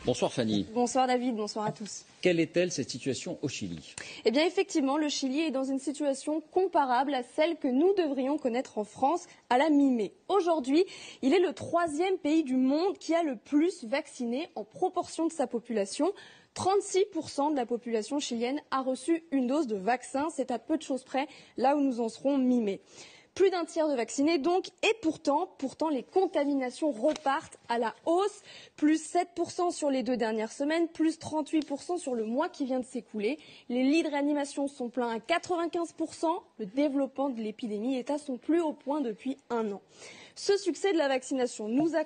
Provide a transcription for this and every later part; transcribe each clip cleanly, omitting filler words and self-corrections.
Bonsoir Fanny. Bonsoir David, bonsoir à tous. Quelle est-elle cette situation au Chili? Eh bien effectivement, le Chili est dans une situation comparable à celle que nous devrions connaître en France à la mi-mai. Aujourd'hui, il est le 3e pays du monde qui a le plus vacciné en proportion de sa population. 36% de la population chilienne a reçu une dose de vaccin. C'est à peu de choses près là où nous en serons mi-mai. Plus d'un tiers de vaccinés donc, et pourtant les contaminations repartent à la hausse, plus 7% sur les 2 dernières semaines, plus 38% sur le mois qui vient de s'écouler. Les lits de réanimation sont pleins à 95%, le développement de l'épidémie est à son plus haut point depuis 1 an. Ce succès de la vaccination nous a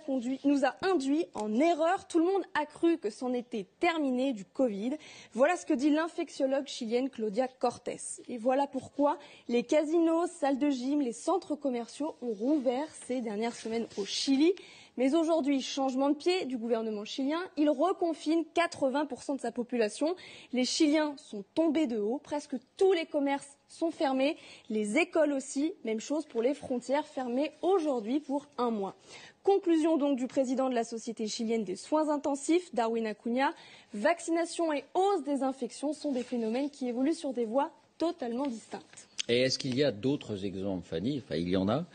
induit en erreur. Tout le monde a cru que c'en était terminé du Covid. Voilà ce que dit l'infectiologue chilienne Claudia Cortés. Et voilà pourquoi les casinos, salles de gym, les centres commerciaux ont rouvert ces dernières semaines au Chili. Mais aujourd'hui, changement de pied du gouvernement chilien, il reconfine 80% de sa population. Les Chiliens sont tombés de haut, presque tous les commerces sont fermés, les écoles aussi, même chose pour les frontières fermées aujourd'hui pour 1 mois. Conclusion donc du président de la Société chilienne des soins intensifs, Darwin Acuña, vaccination et hausse des infections sont des phénomènes qui évoluent sur des voies totalement distinctes. Et est-ce qu'il y a d'autres exemples, Fanny, enfin il y en a,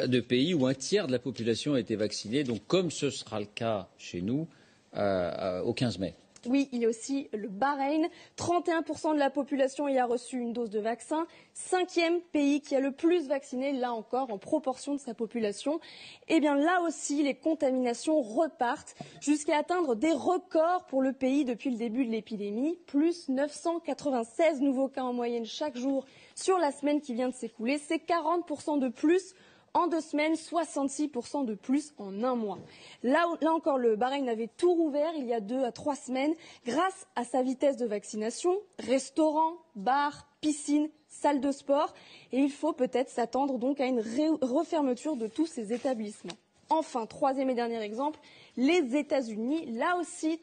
de pays où un tiers de la population a été vaccinée, donc comme ce sera le cas chez nous au 15 mai? Oui, il y a aussi le Bahreïn. 31% de la population y a reçu une dose de vaccin. 5e pays qui a le plus vacciné, là encore, en proportion de sa population. Eh bien, là aussi, les contaminations repartent jusqu'à atteindre des records pour le pays depuis le début de l'épidémie. Plus 996 nouveaux cas en moyenne chaque jour sur la semaine qui vient de s'écouler. C'est 40% de plus en 2 semaines, 66% de plus en 1 mois. Là encore, le Bahreïn avait tout rouvert il y a 2 à 3 semaines grâce à sa vitesse de vaccination. Restaurants, bars, piscines, salles de sport. Et il faut peut-être s'attendre donc à une refermeture de tous ces établissements. Enfin, 3e et dernier exemple, les États-Unis. Là aussi,